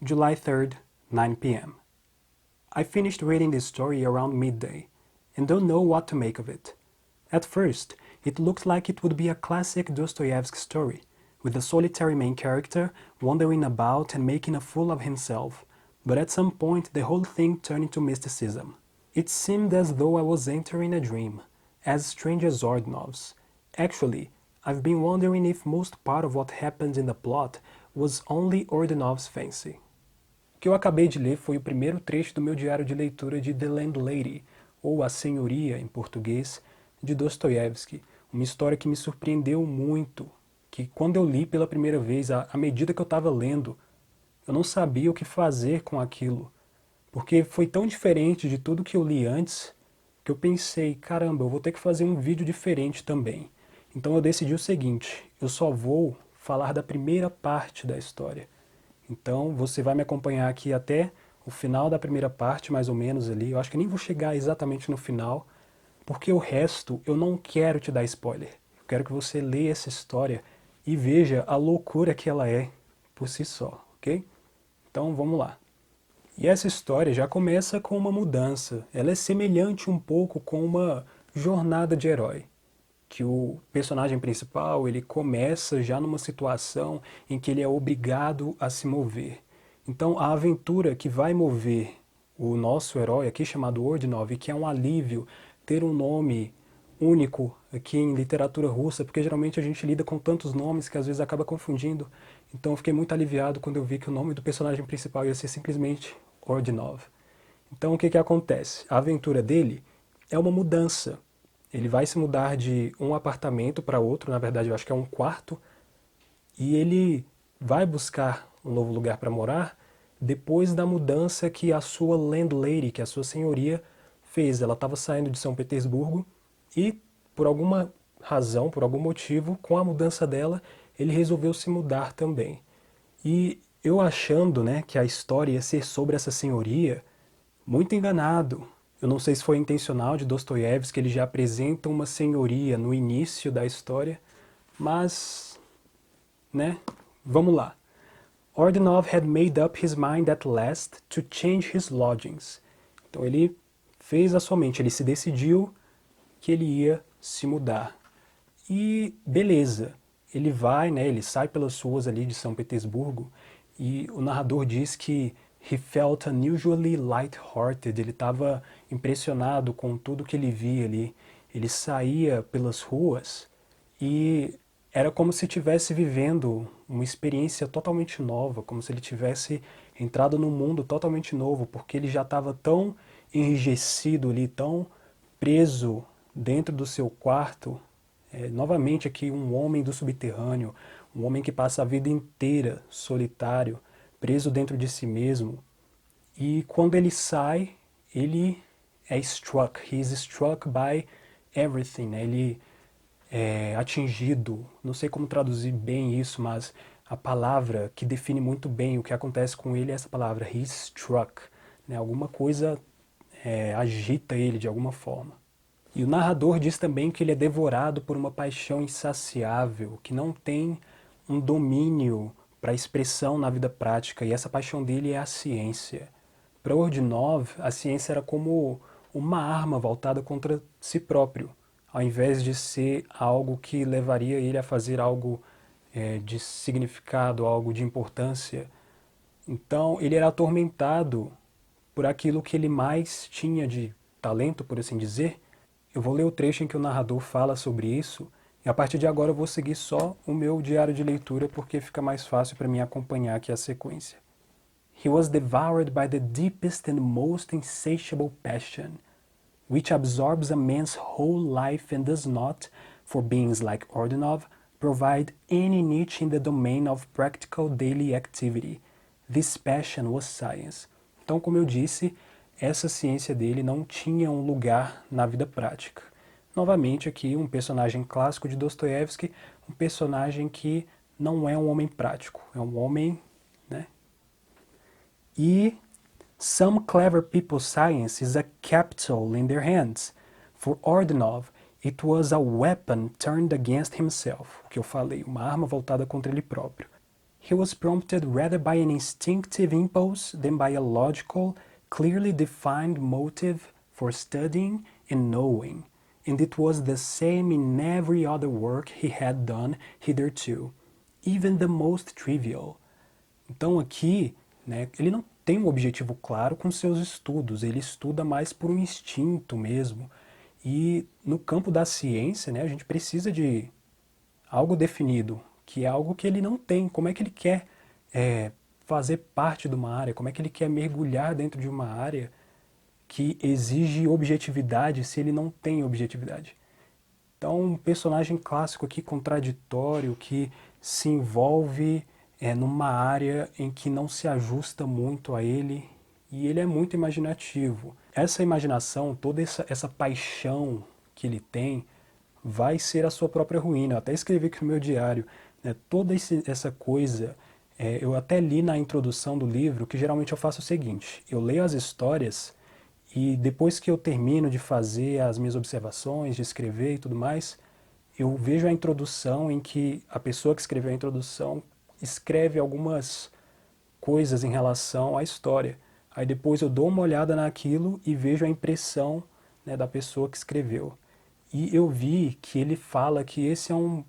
July 3rd, 9 p.m. I finished reading this story around midday and don't know what to make of it. At first, it looked like it would be a classic Dostoevsky story, with a solitary main character wandering about and making a fool of himself, but at some point the whole thing turned into mysticism. It seemed as though I was entering a dream, as strange as Ordinov's. Actually, I've been wondering if most part of what happened in the plot was only Ordinov's fancy. O que eu acabei de ler foi o primeiro trecho do meu diário de leitura de The Landlady, ou A Senhoria em português, de Dostoiévski, uma história que me surpreendeu muito, que quando eu li pela primeira vez, à medida que eu estava lendo, eu não sabia o que fazer com aquilo, porque foi tão diferente de tudo que eu li antes, que eu pensei, caramba, eu vou ter que fazer um vídeo diferente também. Então eu decidi o seguinte, eu só vou falar da primeira parte da história. Então você vai me acompanhar aqui até o final da primeira parte, mais ou menos ali. Eu acho que nem vou chegar exatamente no final, porque o resto eu não quero te dar spoiler. Eu quero que você leia essa história e veja a loucura que ela é por si só, ok? Então vamos lá. E essa história já começa com uma mudança. Ela é semelhante um pouco com uma jornada de herói, que o personagem principal ele começa já numa situação em que ele é obrigado a se mover. Então a aventura que vai mover o nosso herói aqui chamado Ordinov, que é um alívio ter um nome único aqui em literatura russa, porque geralmente a gente lida com tantos nomes que às vezes acaba confundindo. Então eu fiquei muito aliviado quando eu vi que o nome do personagem principal ia ser simplesmente Ordinov. Então o que acontece? A aventura dele é uma mudança. Ele vai se mudar de um apartamento para outro, na verdade eu acho que é um quarto, e ele vai buscar um novo lugar para morar depois da mudança que a sua landlady, que a sua senhoria, fez. Ela estava saindo de São Petersburgo e, por alguma razão, por algum motivo, com a mudança dela, ele resolveu se mudar também. E eu achando, né, que a história ia ser sobre essa senhoria, muito enganado. Eu não sei se foi intencional de Dostoiévski, ele já apresenta uma senhoria no início da história, mas, né, vamos lá. Ordinov had made up his mind at last to change his lodgings. Então ele fez a sua mente, ele se decidiu que ele ia se mudar. E beleza, ele vai, né, ele sai pelas ruas ali de São Petersburgo e o narrador diz que he felt unusually light-hearted, ele estava impressionado com tudo que ele via ali. Ele saía pelas ruas e era como se estivesse vivendo uma experiência totalmente nova, como se ele tivesse entrado num mundo totalmente novo, porque ele já estava tão enrijecido ali, tão preso dentro do seu quarto. Novamente aqui um homem do subterrâneo, um homem que passa a vida inteira solitário, preso dentro de si mesmo. E quando ele sai, ele é struck, he is struck by everything, né? Ele é atingido, não sei como traduzir bem isso, mas a palavra que define muito bem o que acontece com ele é essa palavra, he is struck, né? Alguma coisa agita ele de alguma forma. E o narrador diz também que ele é devorado por uma paixão insaciável, que não tem um domínio para a expressão na vida prática, e essa paixão dele é a ciência. Para Ordinov, a ciência era como uma arma voltada contra si próprio, ao invés de ser algo que levaria ele a fazer algo de significado, algo de importância. Então ele era atormentado por aquilo que ele mais tinha de talento, por assim dizer. Eu vou ler o trecho em que o narrador fala sobre isso, e a partir de agora eu vou seguir só o meu diário de leitura, porque fica mais fácil para mim acompanhar aqui a sequência. He was devoured by the deepest and most insatiable passion, which absorbs a man's whole life and does not, for beings like Ordinov, provide any niche in the domain of practical daily activity. This passion was science. Então, como eu disse, essa ciência dele não tinha um lugar na vida prática. Novamente aqui um personagem clássico de Dostoiévski, um personagem que não é um homem prático, é um homem, né? E some clever people's science is a capital in their hands. For Ordinov, it was a weapon turned against himself. O que eu falei, uma arma voltada contra ele próprio. He was prompted rather by an instinctive impulse than by a logical, clearly defined motive for studying and knowing, and it was the same in every other work he had done hitherto, even the most trivial. Então aqui, né, ele não tem um objetivo claro com seus estudos, ele estuda mais por um instinto mesmo. E no campo da ciência, né, a gente precisa de algo definido, que é algo que ele não tem. Como é que ele quer fazer parte de uma área? Como é que ele quer mergulhar dentro de uma área que exige objetividade se ele não tem objetividade? Então, um personagem clássico aqui, contraditório, que se envolve numa área em que não se ajusta muito a ele, e ele é muito imaginativo. Essa imaginação, toda essa paixão que ele tem, vai ser a sua própria ruína. Eu até escrevi aqui no meu diário, né, toda essa coisa, eu até li na introdução do livro que geralmente eu faço o seguinte, eu leio as histórias e depois que eu termino de fazer as minhas observações, de escrever e tudo mais, eu vejo a introdução em que a pessoa que escreveu a introdução escreve algumas coisas em relação à história. Aí depois eu dou uma olhada naquilo e vejo a impressão, né, da pessoa que escreveu. E eu vi que ele fala que esse é um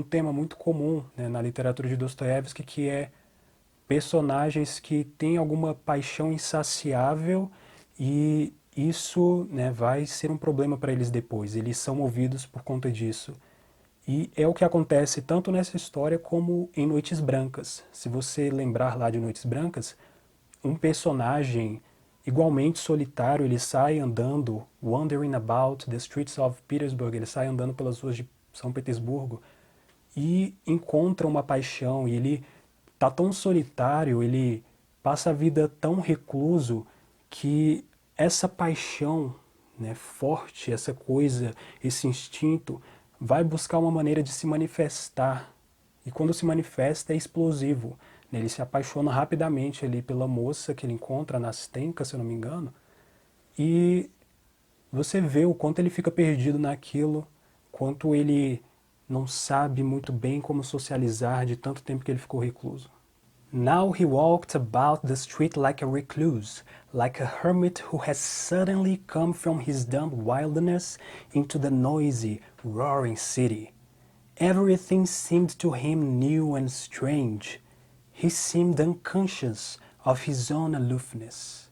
tema muito comum, né, na literatura de Dostoiévski, que é personagens que têm alguma paixão insaciável e isso, né, vai ser um problema para eles depois. Eles são movidos por conta disso. E é o que acontece tanto nessa história como em Noites Brancas. Se você lembrar lá de Noites Brancas, um personagem igualmente solitário, ele sai andando, wandering about the streets of Petersburg, ele sai andando pelas ruas de São Petersburgo e encontra uma paixão, e ele tá tão solitário, ele passa a vida tão recluso que essa paixão, né, forte, essa coisa, esse instinto, vai buscar uma maneira de se manifestar. E quando se manifesta é explosivo. Ele se apaixona rapidamente ali pela moça que ele encontra na Stenka, se eu não me engano, e você vê o quanto ele fica perdido naquilo, quanto ele não sabe muito bem como socializar de tanto tempo que ele ficou recluso. Now he walked about the street like a recluse, like a hermit who has suddenly come from his dumb wilderness into the noisy, roaring city. Everything seemed to him new and strange. He seemed unconscious of his own aloofness.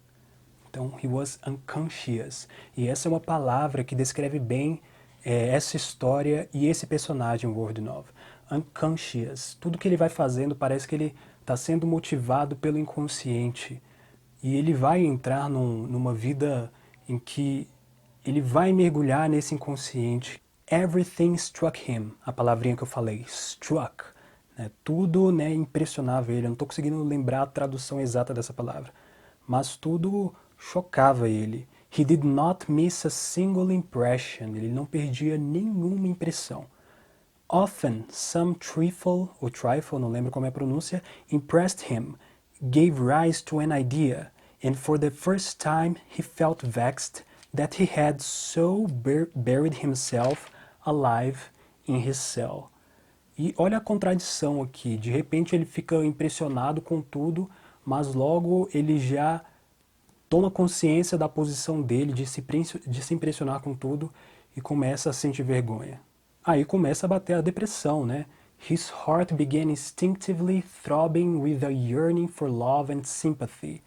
Então, he was unconscious. E essa é uma palavra que descreve bem essa história e esse personagem, World Nov. Unconscious. Tudo que ele vai fazendo parece que ele está sendo motivado pelo inconsciente. E ele vai entrar numa vida em que ele vai mergulhar nesse inconsciente. Everything struck him. A palavrinha que eu falei, struck. Né? Tudo, né, impressionava ele. Eu não estou conseguindo lembrar a tradução exata dessa palavra. Mas tudo chocava ele. He did not miss a single impression. Ele não perdia nenhuma impressão. Often, some trifle, não lembro como é a pronúncia, impressed him, gave rise to an idea, and for the first time he felt vexed that he had so buried himself alive in his cell. E olha a contradição aqui, de repente ele fica impressionado com tudo, mas logo ele já toma consciência da posição dele, de se impressionar com tudo e começa a sentir vergonha. Aí começa a bater a depressão, né? His heart began instinctively throbbing with a yearning for love and sympathy.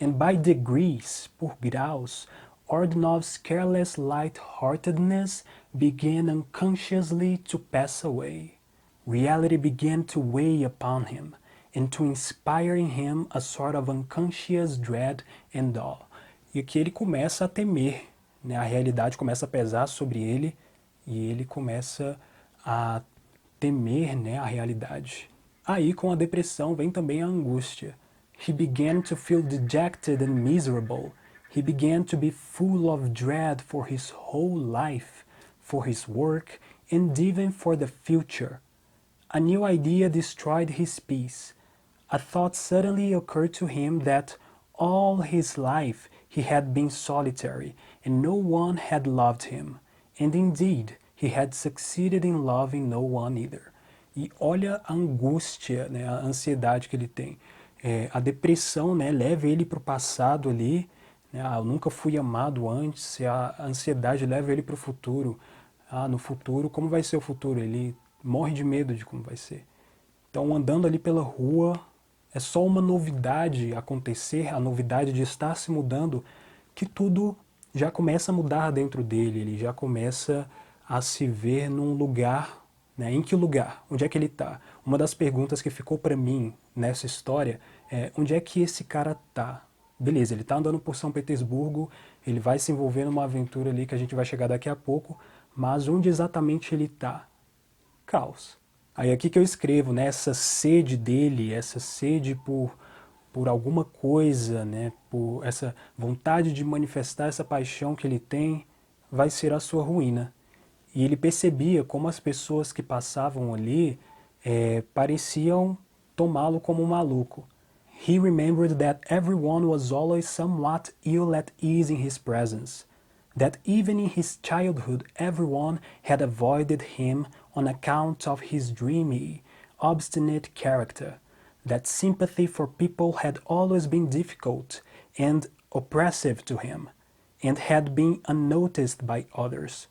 And by degrees, por graus, Ordinov's careless light-heartedness began unconsciously to pass away. Reality began to weigh upon him, and to inspire in him a sort of unconscious dread and awe. E aqui ele começa a temer, né? A realidade começa a pesar sobre ele, e ele começa a temer, né, a realidade. Aí com a depressão vem também a angústia. He began to feel dejected and miserable. He began to be full of dread for his whole life, for his work, and even for the future. A new idea destroyed his peace. A thought suddenly occurred to him that all his life he had been solitary, and no one had loved him. And indeed, he had succeeded in loving no one either. E olha a angústia, né, a ansiedade que ele tem. A depressão, né, leva ele para o passado ali, né, eu nunca fui amado antes, a ansiedade leva ele para o futuro. No futuro, como vai ser o futuro? Ele morre de medo de como vai ser. Então, andando ali pela rua, é só uma novidade acontecer, a novidade de estar se mudando, que tudo já começa a mudar dentro dele, ele já começa a se ver num lugar, né? Em que lugar? Onde é que ele está? Uma das perguntas que ficou para mim nessa história é: onde é que esse cara está? Beleza, ele está andando por São Petersburgo, ele vai se envolver numa aventura ali que a gente vai chegar daqui a pouco, mas onde exatamente ele está? Caos. Aí aqui que eu escrevo, né, essa sede dele, essa sede por alguma coisa, né, por essa vontade de manifestar essa paixão que ele tem, vai ser a sua ruína. E ele percebia como as pessoas que passavam ali pareciam tomá-lo como um maluco. He remembered that everyone was always somewhat ill at ease in his presence, that even in his childhood everyone had avoided him on account of his dreamy, obstinate character, that sympathy for people had always been difficult and oppressive to him, and had been unnoticed by others.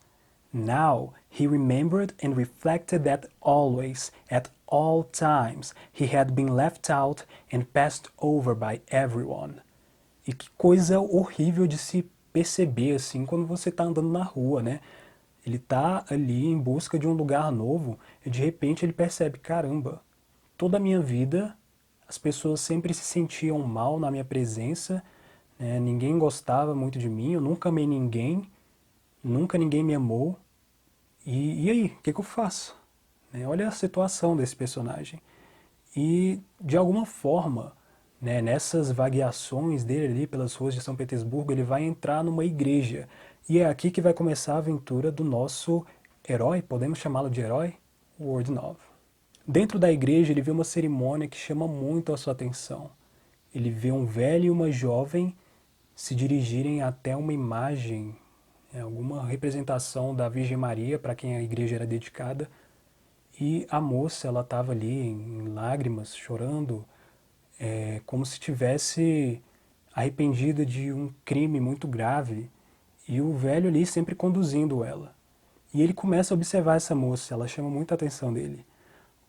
Now he remembered and reflected that always, at all times, he had been left out and passed over by everyone. E que coisa horrível de se perceber, assim, quando você está andando na rua, né? Ele tá ali em busca de um lugar novo e de repente ele percebe, caramba, toda a minha vida as pessoas sempre se sentiam mal na minha presença, né? Ninguém gostava muito de mim, eu nunca amei ninguém, nunca ninguém me amou. E aí, o que eu faço? Né? Olha a situação desse personagem. E, de alguma forma, né, nessas vagueações dele ali pelas ruas de São Petersburgo, ele vai entrar numa igreja. E é aqui que vai começar a aventura do nosso herói, podemos chamá-lo de herói? Wardnov. Dentro da igreja, ele vê uma cerimônia que chama muito a sua atenção. Ele vê um velho e uma jovem se dirigirem até uma imagem, alguma representação da Virgem Maria, para quem a igreja era dedicada, e a moça, ela estava ali em lágrimas, chorando, como se tivesse arrependida de um crime muito grave, e o velho ali sempre conduzindo ela. E ele começa a observar essa moça, ela chama muita atenção dele.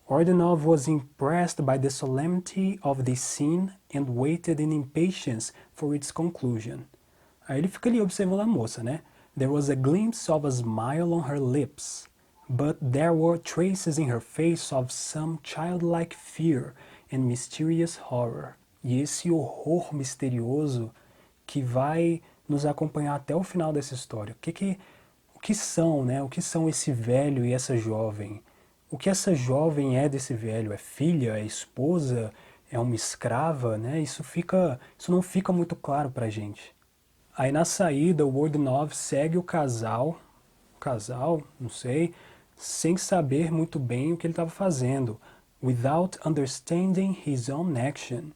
Ordunov was impressed by the solemnity of the scene and waited in impatience for its conclusion. Aí ele fica ali observando a moça, né? There was a glimpse of a smile on her lips, but there were traces in her face of some childlike fear and mysterious horror. E esse horror misterioso que vai nos acompanhar até o final dessa história. O que são, né? O que são esse velho e essa jovem? O que essa jovem é desse velho? É filha? É esposa? É uma escrava? Né? Isso não fica muito claro pra gente. Aí na saída, o Wardnov segue o casal, não sei, sem saber muito bem o que ele estava fazendo. Without understanding his own action.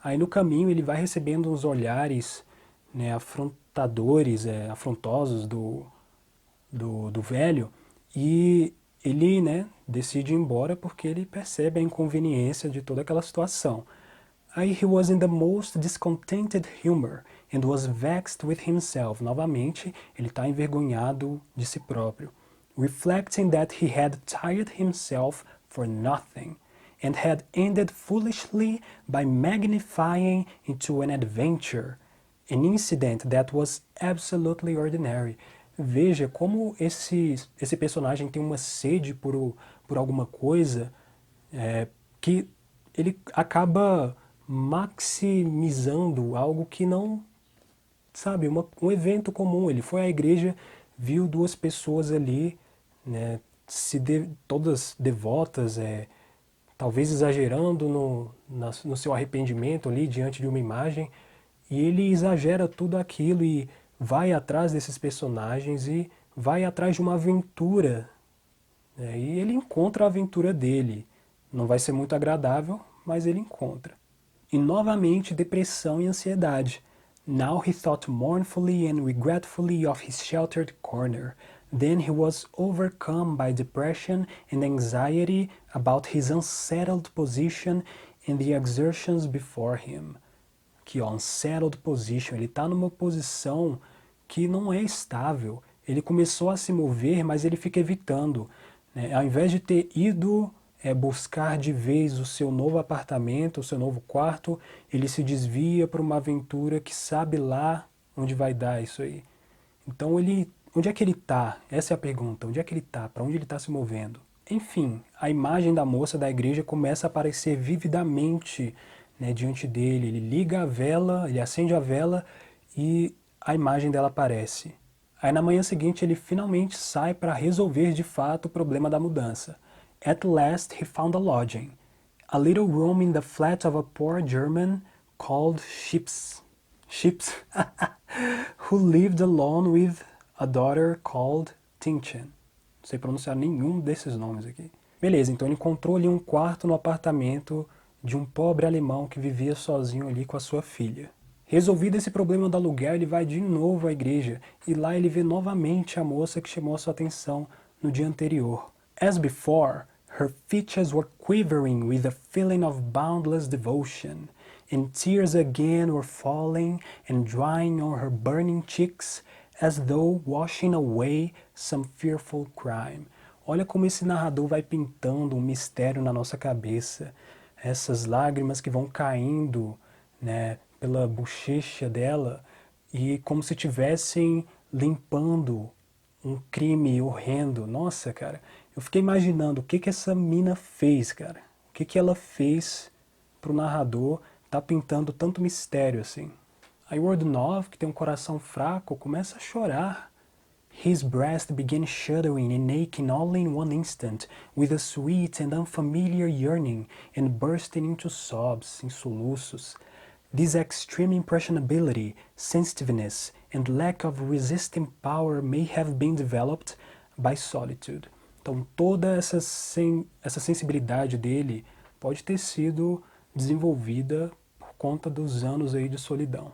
Aí no caminho ele vai recebendo uns olhares, né, afrontosos do velho, e ele, né, decide ir embora porque ele percebe a inconveniência de toda aquela situação. Aí he was in the most discontented humor and was vexed with himself. Novamente, ele está envergonhado de si próprio. Reflecting that he had tired himself for nothing and had ended foolishly by magnifying into an adventure, an incident that was absolutely ordinary. Veja como esse personagem tem uma sede por alguma coisa que ele acaba maximizando algo que não, sabe, um evento comum. Ele foi à igreja, viu duas pessoas ali, né, todas devotas, talvez exagerando no seu arrependimento ali diante de uma imagem, e ele exagera tudo aquilo e vai atrás desses personagens e vai atrás de uma aventura, né, e ele encontra a aventura dele. Não vai ser muito agradável, mas ele encontra. E novamente depressão e ansiedade. Now he thought mournfully and regretfully of his sheltered corner, Then he was overcome by depression and anxiety about his unsettled position and the exertions before him. Aqui, ó, unsettled position. Ele está numa posição que não é estável. Ele começou a se mover, mas ele fica evitando, né? Ao invés de ter ido buscar de vez o seu novo apartamento, o seu novo quarto, ele se desvia para uma aventura que sabe lá onde vai dar isso aí. Então onde é que ele está? Essa é a pergunta. Onde é que ele está? Para onde ele está se movendo? Enfim, a imagem da moça da igreja começa a aparecer vividamente, né, diante dele. Ele liga a vela, ele acende a vela e a imagem dela aparece. Aí na manhã seguinte ele finalmente sai para resolver de fato o problema da mudança. At last he found a lodging, a little room in the flat of a poor German called Chips, who lived alone with a daughter called Tinchen. Não sei pronunciar nenhum desses nomes aqui. Beleza, então ele encontrou ali um quarto no apartamento de um pobre alemão que vivia sozinho ali com a sua filha. Resolvido esse problema do aluguel, ele vai de novo à igreja e lá ele vê novamente a moça que chamou a sua atenção no dia anterior. As before, her features were quivering with a feeling of boundless devotion, and tears again were falling and drying on her burning cheeks as though washing away some fearful crime. Olha como esse narrador vai pintando um mistério na nossa cabeça. Essas lágrimas que vão caindo, né, pela bochecha dela e como se estivessem limpando um crime horrendo. Nossa, cara, eu fiquei imaginando o que essa mina fez, cara. O que ela fez pro narrador tá pintando tanto mistério assim. Aí o Ordunov, que tem um coração fraco, começa a chorar. His breast began shuddering and aching all in one instant, with a sweet and unfamiliar yearning, and bursting into sobs, em soluços. This extreme impressionability, sensitiveness, and lack of resisting power may have been developed by solitude. Então toda essa sensibilidade dele pode ter sido desenvolvida por conta dos anos aí de solidão.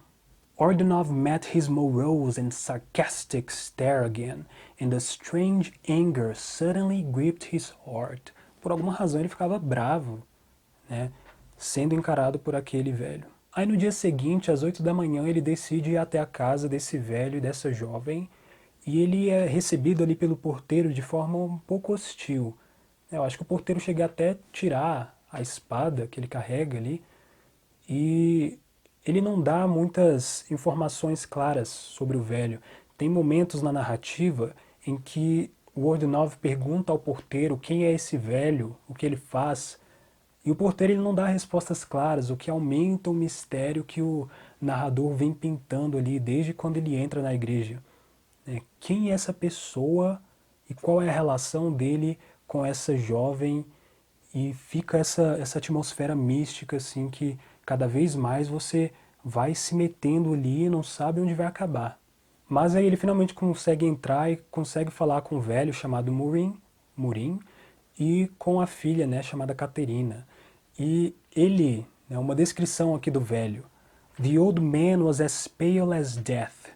Ordunov met his morose and sarcastic stare again, and a strange anger suddenly gripped his heart. Por alguma razão ele ficava bravo, né, sendo encarado por aquele velho. Aí no dia seguinte, às 8 da manhã, ele decide ir até a casa desse velho e dessa jovem, e ele é recebido ali pelo porteiro de forma um pouco hostil. Eu acho que o porteiro chega até a tirar a espada que ele carrega ali, e ele não dá muitas informações claras sobre o velho. Tem momentos na narrativa em que o Ordunov pergunta ao porteiro quem é esse velho, o que ele faz, e o porteiro ele não dá respostas claras, o que aumenta o mistério que o narrador vem pintando ali desde quando ele entra na igreja. Quem é essa pessoa e qual é a relação dele com essa jovem, e fica essa atmosfera mística assim que cada vez mais você vai se metendo ali e não sabe onde vai acabar. Mas aí ele finalmente consegue entrar e consegue falar com um velho chamado Murim, e com a filha, né, chamada Caterina. E ele, né, uma descrição aqui do velho. The old man was as pale as death,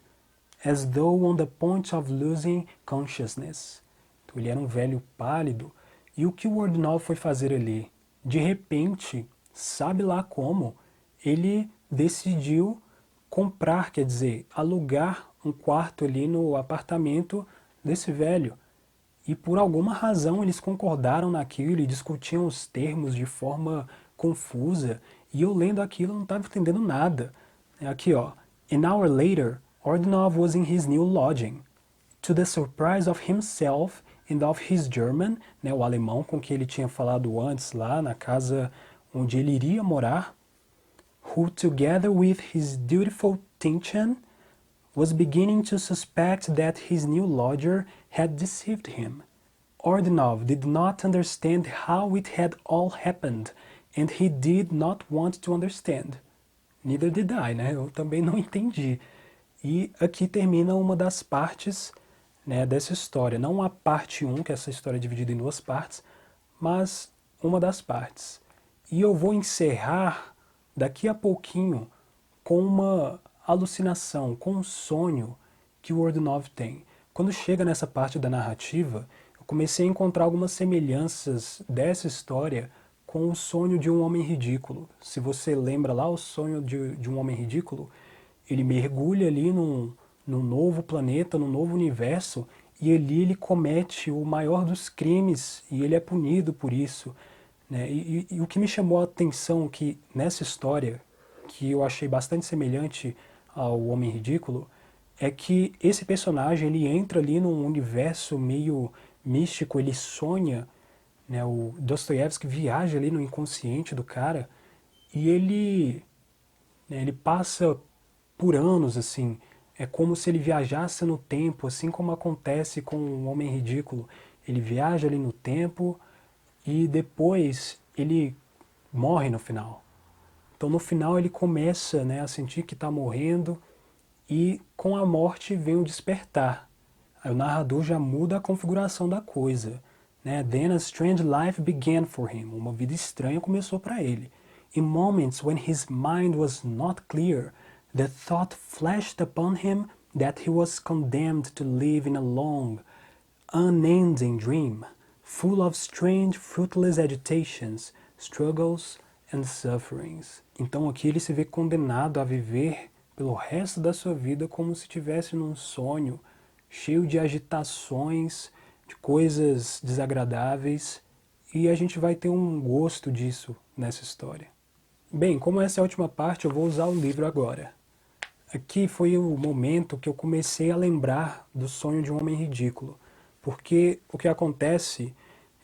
as though on the point of losing consciousness. Então ele era um velho pálido. E o que o Ordunov foi fazer ali? De repente, sabe lá como, ele decidiu comprar, quer dizer, alugar um quarto ali no apartamento desse velho. E por alguma razão eles concordaram naquilo e discutiam os termos de forma confusa. E eu lendo aquilo não estava entendendo nada. Aqui ó, an hour later, Ordunov was in his new lodging. To the surprise of himself and of his German, né, o alemão com que ele tinha falado antes lá na casa onde ele iria morar, who together with his dutiful Tinchen was beginning to suspect that his new lodger had deceived him. Ordunov did not understand how it had all happened, and he did not want to understand. Neither did I, né? Eu também não entendi. E aqui termina uma das partes, né, dessa história. Não a parte 1, que essa história é dividida em duas partes, mas uma das partes. E eu vou encerrar daqui a pouquinho com uma alucinação, com um sonho que o Ordunov tem. Quando chega nessa parte da narrativa, eu comecei a encontrar algumas semelhanças dessa história com o sonho de um homem ridículo. Se você lembra lá o sonho de um homem ridículo, ele mergulha ali num novo planeta, num novo universo, e ali ele comete o maior dos crimes e ele é punido por isso, né? E o que me chamou a atenção que nessa história, que eu achei bastante semelhante ao Homem Ridículo, é que esse personagem ele entra ali num universo meio místico, ele sonha, né? O Dostoiévski viaja ali no inconsciente do cara e ele passa por anos assim. É como se ele viajasse no tempo, assim como acontece com o Homem Ridículo. Ele viaja ali no tempo e depois ele morre no final. Então no final ele começa, né, a sentir que está morrendo e com a morte vem o despertar. Aí o narrador já muda a configuração da coisa, né? Then a strange life began for him. Uma vida estranha começou para ele. In moments when his mind was not clear, the thought flashed upon him that he was condemned to live in a long, unending dream, full of strange, fruitless agitations, struggles and sufferings. Então aqui ele se vê condenado a viver pelo resto da sua vida como se estivesse num sonho, cheio de agitações, de coisas desagradáveis, e a gente vai ter um gosto disso nessa história. Bem, como essa é a última parte, eu vou usar o livro agora. Aqui foi o momento que eu comecei a lembrar do sonho de um homem ridículo, porque o que acontece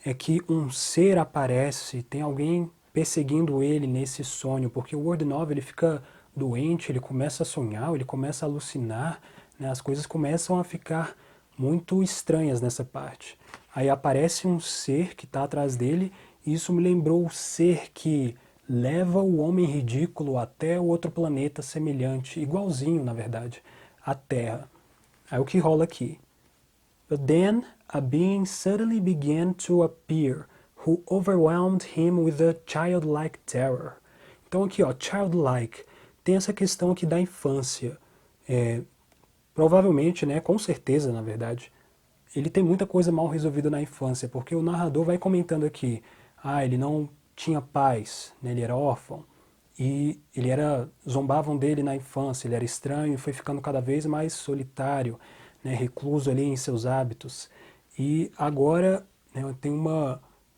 é que um ser aparece, tem alguém perseguindo ele nesse sonho, porque o Word Novel ele fica doente, ele começa a sonhar, ele começa a alucinar, né? As coisas começam a ficar muito estranhas nessa parte. Aí aparece um ser que está atrás dele, e isso me lembrou o ser que leva o homem ridículo até o outro planeta semelhante, igualzinho na verdade, à Terra. Aí o que rola aqui? But then a being suddenly began to appear, who overwhelmed him with a childlike terror. Então aqui, ó, childlike, tem essa questão aqui da infância. Provavelmente, né, com certeza, na verdade, ele tem muita coisa mal resolvida na infância, porque o narrador vai comentando aqui, ele não tinha pais, né, ele era órfão, e zombavam dele na infância, ele era estranho e foi ficando cada vez mais solitário, né, recluso ali em seus hábitos. E agora, né,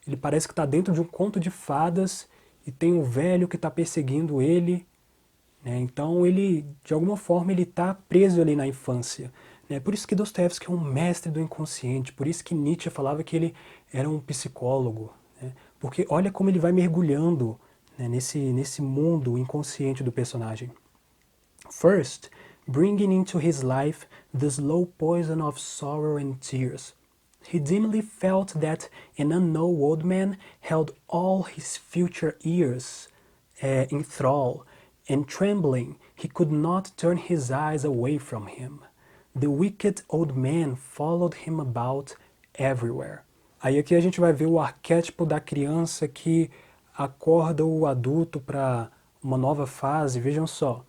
ele parece que está dentro de um conto de fadas e tem um velho que está perseguindo ele, né? Então ele, de alguma forma, ele está preso ali na infância. Né? Por isso que Dostoiévski é um mestre do inconsciente, por isso que Nietzsche falava que ele era um psicólogo. Né? Porque olha como ele vai mergulhando, né, nesse mundo inconsciente do personagem. First, bringing into his life the slow poison of sorrow and tears. He dimly felt that an unknown old man held all his future years in thrall, and trembling, he could not turn his eyes away from him. The wicked old man followed him about everywhere. Aí aqui a gente vai ver o arquétipo da criança que acorda o adulto para uma nova fase. Vejam só.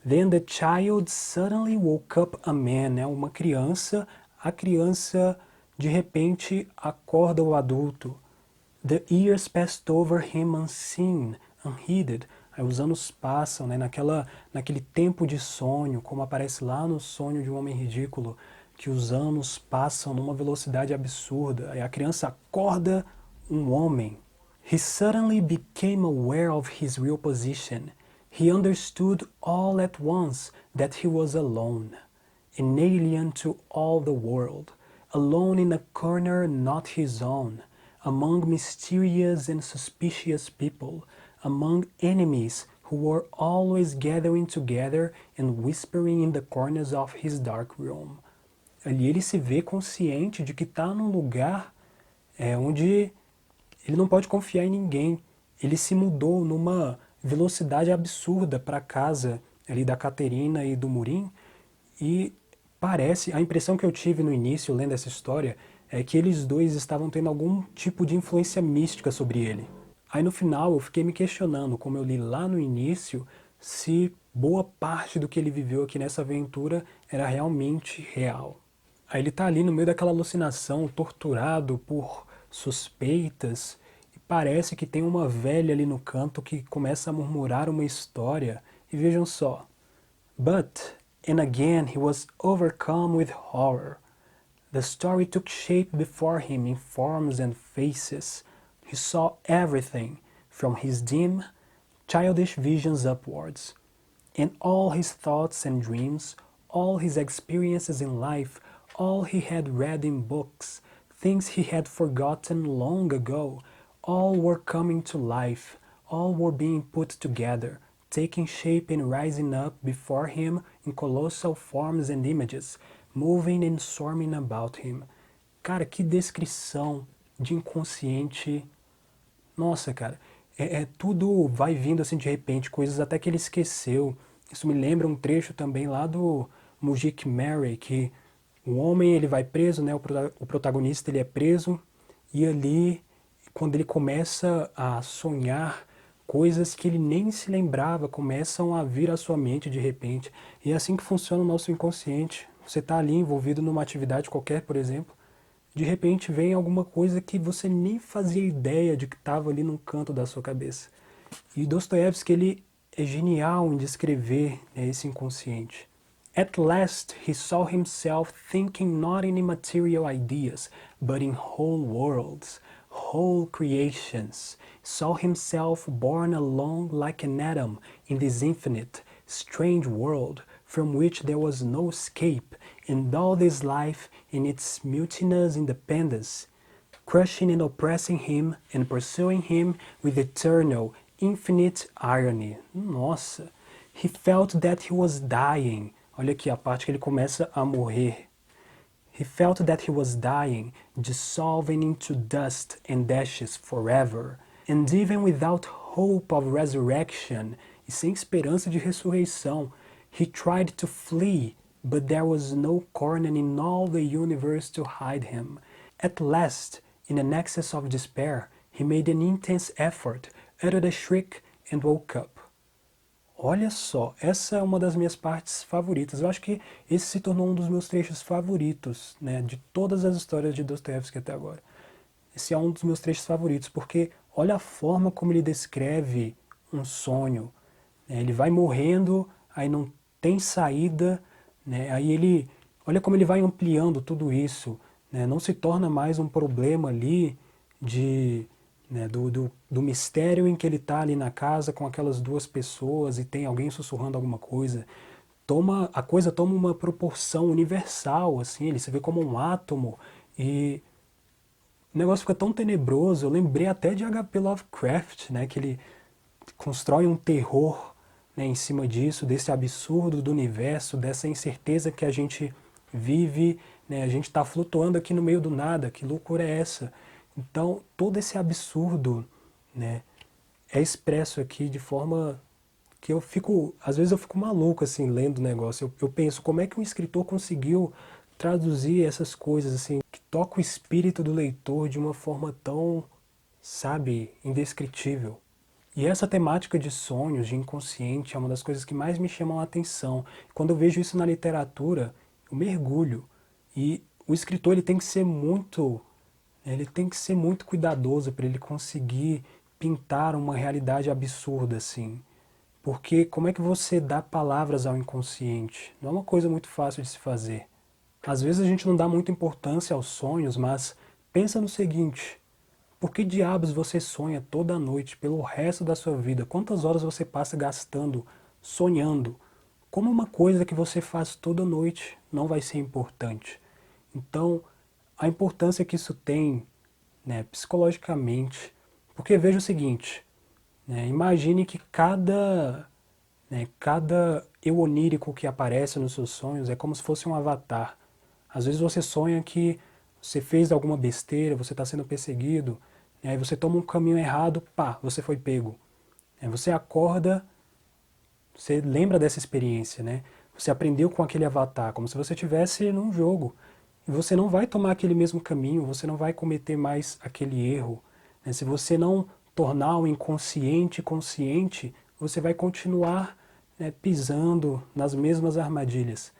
Then the child suddenly woke up a man, né? Uma criança, a criança de repente acorda o adulto. The years passed over him unseen, unheeded. Aí os anos passam, né? Naquele tempo de sonho, como aparece lá no sonho de um homem ridículo, que os anos passam numa velocidade absurda. Aí a criança acorda um homem. He suddenly became aware of his real position. He understood all at once that he was alone, an alien to all the world, alone in a corner not his own, among mysterious and suspicious people, among enemies who were always gathering together and whispering in the corners of his dark room. Ali ele se vê consciente de que está num lugar onde ele não pode confiar em ninguém. Ele se mudou numa velocidade absurda para a casa ali da Caterina e do Murim e a impressão que eu tive no início lendo essa história é que eles dois estavam tendo algum tipo de influência mística sobre ele. Aí no final eu fiquei me questionando, como eu li lá no início, se boa parte do que ele viveu aqui nessa aventura era realmente real. Aí ele tá ali no meio daquela alucinação, torturado por suspeitas, e parece que tem uma velha ali no canto que começa a murmurar uma história. E vejam só. But, and again he was overcome with horror. The story took shape before him in forms and faces. He saw everything, from his dim, childish visions upwards. And all his thoughts and dreams, all his experiences in life, all he had read in books, things he had forgotten long ago, all were coming to life, all were being put together, taking shape and rising up before him in colossal forms and images, moving and swarming about him. Cara, que descrição de inconsciente. Nossa, cara, tudo vai vindo assim de repente, coisas até que ele esqueceu. Isso me lembra um trecho também lá do Mujik Mary, que o homem ele vai preso, né? O protagonista ele é preso e ali quando ele começa a sonhar coisas que ele nem se lembrava começam a vir à sua mente de repente. E é assim que funciona o nosso inconsciente. Você está ali envolvido numa atividade qualquer, por exemplo, de repente vem alguma coisa que você nem fazia ideia de que estava ali num canto da sua cabeça. E Dostoiévski ele é genial em descrever, né, esse inconsciente. At last he saw himself thinking not in immaterial ideas, but in whole worlds, whole creations. Saw himself born alone like an atom in this infinite, strange world from which there was no escape, and all this life in its mutinous independence, crushing and oppressing him and pursuing him with eternal, infinite irony. Nossa, he felt that he was dying. Olha aqui a parte que ele começa a morrer. He felt that he was dying, dissolving into dust and ashes forever. And even without hope of resurrection, e sem esperança de ressurreição, he tried to flee, but there was no corner in all the universe to hide him. At last, in an excess of despair, he made an intense effort, uttered a shriek, and woke up. Olha só, essa é uma das minhas partes favoritas. Eu acho que esse se tornou um dos meus trechos favoritos, né, de todas as histórias de Dostoiévski até agora. Esse é um dos meus trechos favoritos, porque olha a forma como ele descreve um sonho. Né? Ele vai morrendo, aí não tem saída, né? Aí ele, olha como ele vai ampliando tudo isso. Né? Não se torna mais um problema ali de né, do mistério em que ele está ali na casa com aquelas duas pessoas e tem alguém sussurrando alguma coisa. A coisa toma uma proporção universal, assim, ele se vê como um átomo e o negócio fica tão tenebroso. Eu lembrei até de H.P. Lovecraft, né, que ele constrói um terror, né, em cima disso, desse absurdo do universo, dessa incerteza que a gente vive, né, a gente está flutuando aqui no meio do nada, que loucura é essa? Então, todo esse absurdo, né, é expresso aqui de forma que eu fico, às vezes eu fico maluco assim lendo o negócio. Eu penso como é que um escritor conseguiu traduzir essas coisas assim que toca o espírito do leitor de uma forma tão, sabe, indescritível. E essa temática de sonhos, de inconsciente, é uma das coisas que mais me chamam a atenção. Quando eu vejo isso na literatura, eu mergulho. E o escritor ele tem que ser muito cuidadoso para ele conseguir pintar uma realidade absurda assim. Porque como é que você dá palavras ao inconsciente? Não é uma coisa muito fácil de se fazer. Às vezes a gente não dá muita importância aos sonhos, mas pensa no seguinte: por que diabos você sonha toda noite pelo resto da sua vida? Quantas horas você passa gastando sonhando? Como uma coisa que você faz toda noite não vai ser importante? Então, a importância que isso tem, né, psicologicamente, porque veja o seguinte, né, imagine que cada eu onírico que aparece nos seus sonhos é como se fosse um avatar. Às vezes você sonha que você fez alguma besteira, você está sendo perseguido, e aí você toma um caminho errado, pá, você foi pego. Aí você acorda, você lembra dessa experiência, né? Você aprendeu com aquele avatar, como se você estivesse num jogo. E você não vai tomar aquele mesmo caminho, você não vai cometer mais aquele erro. Né? Se você não tornar o inconsciente consciente, você vai continuar, né, pisando nas mesmas armadilhas.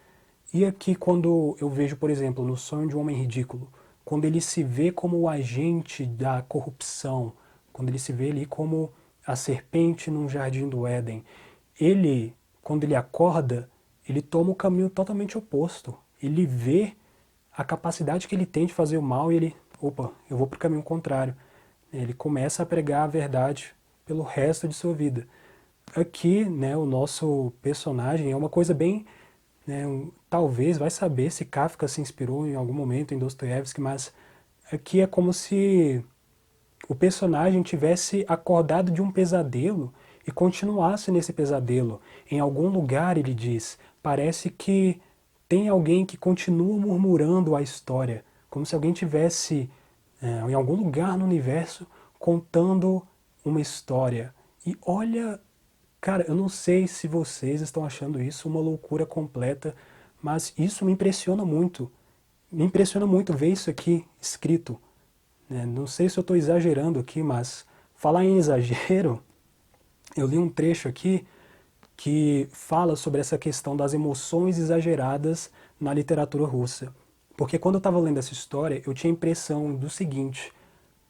E aqui quando eu vejo, por exemplo, no Sonho de um Homem Ridículo, quando ele se vê como o agente da corrupção, quando ele se vê ali como a serpente num jardim do Éden, ele, quando ele acorda, ele toma o caminho totalmente oposto. Ele vê a capacidade que ele tem de fazer o mal e ele, opa, eu vou para o caminho contrário. Ele começa a pregar a verdade pelo resto de sua vida. Aqui, né, o nosso personagem é uma coisa bem, né, talvez, vai saber se Kafka se inspirou em algum momento em Dostoiévski, mas aqui é como se o personagem tivesse acordado de um pesadelo e continuasse nesse pesadelo. Em algum lugar, ele diz, parece que tem alguém que continua murmurando a história, como se alguém tivesse, em algum lugar no universo, contando uma história. E olha, cara, eu não sei se vocês estão achando isso uma loucura completa, mas isso me impressiona muito. Me impressiona muito ver isso aqui escrito. Né? Não sei se eu estou exagerando aqui, mas falar em exagero, eu li um trecho aqui que fala sobre essa questão das emoções exageradas na literatura russa. Porque quando eu estava lendo essa história, eu tinha a impressão do seguinte: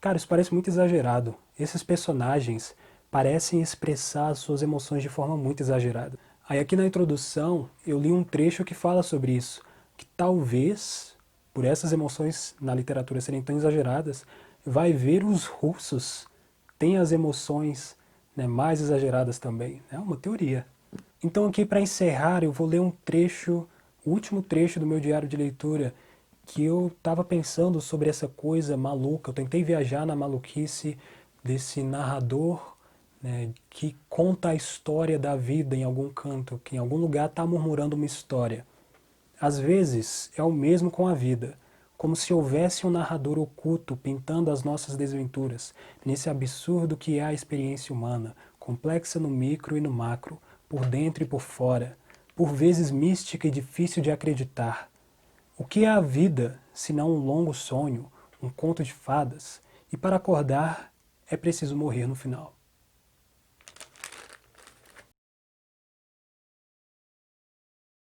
cara, isso parece muito exagerado. Esses personagens parecem expressar as suas emoções de forma muito exagerada. Aí aqui na introdução eu li um trecho que fala sobre isso, que talvez, por essas emoções na literatura serem tão exageradas, vai ver os russos têm as emoções, né, mais exageradas também. É uma teoria. Então aqui para encerrar eu vou ler um trecho, o último trecho do meu diário de leitura, que eu estava pensando sobre essa coisa maluca. Eu tentei viajar na maluquice desse narrador, né, que conta a história da vida em algum canto, que em algum lugar está murmurando uma história. Às vezes é o mesmo com a vida, como se houvesse um narrador oculto pintando as nossas desventuras, nesse absurdo que é a experiência humana, complexa no micro e no macro, por dentro e por fora, por vezes mística e difícil de acreditar. O que é a vida, senão um longo sonho, um conto de fadas? E para acordar, é preciso morrer no final.